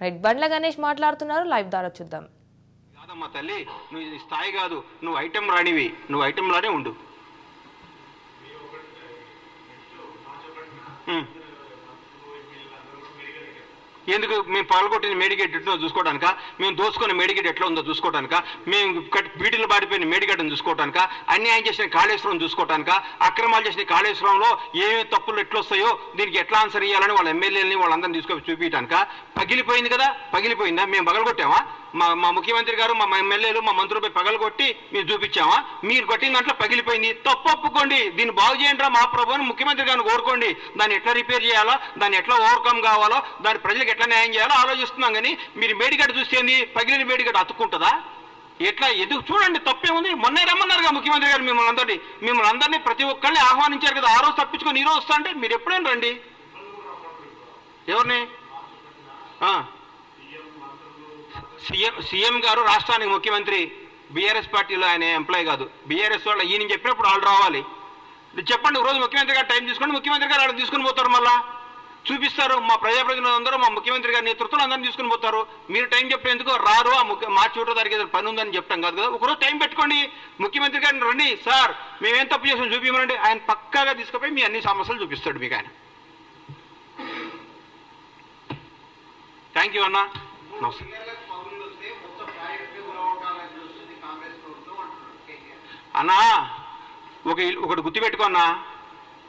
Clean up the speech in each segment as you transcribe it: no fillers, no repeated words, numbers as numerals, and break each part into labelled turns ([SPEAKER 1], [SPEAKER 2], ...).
[SPEAKER 1] Right, Bandla Ganesh మాట్లాడుతున్నారు, live ద్వారా చూద్దాం.
[SPEAKER 2] కాదమ్మా తల్లి, నువ్వు స్థాయి కాదు, నువ్వు ఐటెం రానివి, నువ్వు ఐటెంలానే ఉండు. ఎందుకు మేము పగలగొట్టిన మేడిగేట్ ఎట్లా చూసుకోవడానిక, మేము దోచుకున్న మేడిగేట్ ఎట్లా ఉందో చూసుకోవడానిక, మేము బీటీలు బాడిపోయిన మేడిగడ్డను చూసుకోవడానిక, అన్యాయం చేసిన కాళేశ్వరం చూసుకోవడానిక, అక్రమాలు చేసిన కాళేశ్వరంలో ఏమేమి తప్పులు ఎట్లా వస్తాయో దీనికి ఎట్లా ఆన్సర్ ఇవ్వాలని వాళ్ళ ఎమ్మెల్యేలని వాళ్ళందరినీ తీసుకొని చూపించడానిక. పగిలిపోయింది కదా, పగిలిపోయిందా? మేము పగలగొట్టామా? మా ముఖ్యమంత్రి గారు మా ఎమ్మెల్యేలు మా మంత్రులపై పగలగొట్టి మీరు చూపించామా? మీరు కొట్టిన దాంట్లో పగిలిపోయింది, తప్పు ఒప్పుకోండి, దీన్ని బాగు చేయండి రా మా ప్రభుని ముఖ్యమంత్రి గారిని కోరుకోండి. దాన్ని ఎట్లా రిపేర్ చేయాలో, దాన్ని ఎట్లా ఓవర్కమ్ కావాలో, దాని ప్రజలకు ఎట్లా న్యాయం చేయాలో ఆలోచిస్తున్నాం. కానీ మీరు మేడిగడ్డ చూస్తేంది, పగిలిన మేడిగడ్డ అతుక్కుంటుందా? ఎట్లా ఎదుగు చూడండి, తప్పేముంది? మొన్నే రమ్మన్నారుగా ముఖ్యమంత్రి గారు మిమ్మల్ని అందరినీ ప్రతి ఒక్కరిని ఆహ్వానించారు కదా. ఆ రోజు తప్పించుకొని ఈ రోజు వస్తా అంటే మీరు ఎప్పుడైనా రండి. ఎవరిని? సీఎం గారు రాష్ట్రానికి ముఖ్యమంత్రి, బీఆర్ఎస్ పార్టీలో ఆయన ఎంప్లాయ్ కాదు. బీఆర్ఎస్ వాళ్ళు ఈయన చెప్పినప్పుడు వాళ్ళు రావాలి. చెప్పండి, రోజు ముఖ్యమంత్రి గారు టైం తీసుకోండి, ముఖ్యమంత్రి గారు వాళ్ళు తీసుకుని పోతారు, మళ్ళా చూపిస్తారు. మా ప్రజాప్రతినిధులు అందరూ మా ముఖ్యమంత్రి గారి నేతృత్వంలో అందరినీ తీసుకుని పోతారు. మీరు టైం చెప్పేందుకు రారు. మార్చి 1వ తారీఖు ఏదో పని ఉందని చెప్తాం కాదు కదా. ఒకరోజు టైం పెట్టుకోండి, ముఖ్యమంత్రి గారిని రండి, సార్ మేమేం తప్పు చేసాం చూపించమనండి. ఆయన పక్కాగా తీసుకుపోయి మీ అన్ని సమస్యలు చూపిస్తాడు మీకు ఆయన. థ్యాంక్ యూ అన్న, నమస్తే అన్నా. ఒకటి గుర్తుపెట్టుకో అన్నా,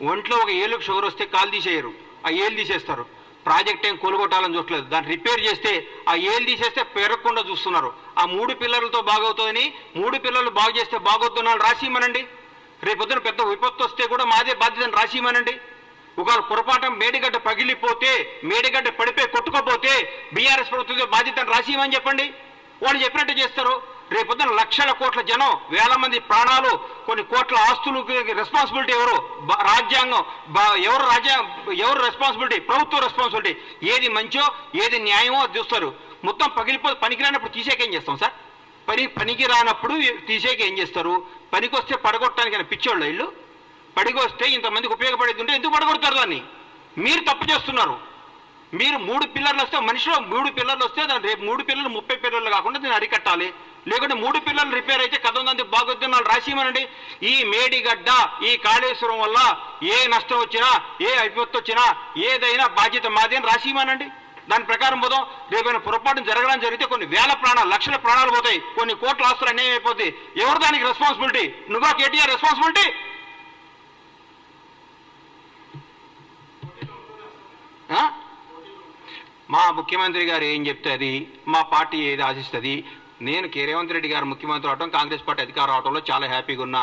[SPEAKER 2] ఒంట్లో ఒక ఏళ్ళకు షుగర్ వస్తే కాలు తీసేయరు, ఆ ఏళ్ళు తీసేస్తారు. ప్రాజెక్ట్ ఏం కూలగొట్టాలని చూడలేదు, దాన్ని రిపేర్ చేస్తే ఆ ఏళ్ళు తీసేస్తే పెరగకుండా చూస్తున్నారు. ఆ 3 పిల్లలతో బాగవుతుందని, 3 పిల్లలు బాగు చేస్తే బాగవుతున్నాను రాసిమనండి. రేపొద్దున పెద్ద విపత్తు వస్తే కూడా మాదే బాధ్యతను రాసిమనండి. ఒకవేళ పొరపాటు మేడిగడ్డ పగిలిపోతే, మేడిగడ్డ పడిపోయి కొట్టుకోపోతే బీఆర్ఎస్ ప్రభుత్వం బాధ్యతను రాసిమని చెప్పండి. వాళ్ళు చెప్పినట్టు చేస్తారు. రేపొద్దున లక్షల కోట్ల జనం, వేల మంది ప్రాణాలు, కొన్ని కోట్ల ఆస్తులకు రెస్పాన్సిబిలిటీ ఎవరు? రాజ్యాంగం. ఎవరు రెస్పాన్సిబిలిటీ? ప్రభుత్వ రెస్పాన్సిబిలిటీ. ఏది మంచో ఏది న్యాయమో అది చూస్తారు. మొత్తం పనికి రానప్పుడు తీసేక ఏం చేస్తాం సార్? పనికి రానప్పుడు తీసేక ఏం చేస్తారు? పనికి వస్తే పడగొట్టడానికి పిచ్చోళ్ళ ఇల్లు. పడికి వస్తే ఇంతమందికి ఉపయోగపడేది ఉంటే ఎందుకు పడగొడతారు దాన్ని? మీరు తప్పు చేస్తున్నారు. మీరు 3 పిల్లర్లు వస్తే, మనిషిలో 3 పిల్లర్లు వస్తే దాని రేపు 3 పిల్లలు 30 పిల్లర్లు కాకుండా దీన్ని అరికట్టాలి. లేకుంటే 3 పిల్లలు రిపేర్ అయితే కథ ఉందంటే బాగొద్దు వాళ్ళు రాసిమనండి. ఈ మేడిగడ్డ, ఈ కాళేశ్వరం వల్ల ఏ నష్టం వచ్చినా, ఏ విపత్తు వచ్చినా ఏదైనా బాధ్యత మాది అని రాసిమనండి. దాని ప్రకారం పోదాం. రేపైనా పొరపాటు జరగడం జరిగితే కొన్ని వేల ప్రాణాలు, లక్షల ప్రాణాలు పోతాయి, కొన్ని కోట్ల ఆస్తులు అన్యాయం అయిపోతాయి. ఎవరు దానికి రెస్పాన్సిబిలిటీ? నువ్వా కేటీఆర్ రెస్పాన్సిబిలిటీ? మా ముఖ్యమంత్రి గారు ఏం చెప్తే అది, మా పార్టీ ఏది ఆశిస్తుంది. నేను రేవంత్ రెడ్డి గారు ముఖ్యమంత్రి అవడం, కాంగ్రెస్ పార్టీ అధికారం అవడంలో చాలా హ్యాపీగా ఉన్నా.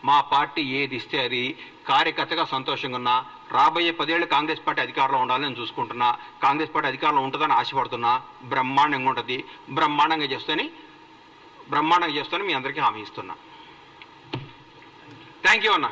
[SPEAKER 2] మా పార్టీ ఏది ఇస్తే అది కార్యకర్తగా సంతోషంగా ఉన్నా. రాబోయే 10 ఏళ్ళు కాంగ్రెస్ పార్టీ అధికారంలో ఉండాలని నేను చూసుకుంటున్నా. కాంగ్రెస్ పార్టీ అధికారంలో ఉంటుందని ఆశపడుతున్నా. బ్రహ్మాండంగా ఉంటుంది, బ్రహ్మాండంగా చేస్తూనే మీ అందరికీ హామీ ఇస్తున్నా. థ్యాంక్ యూ అన్న.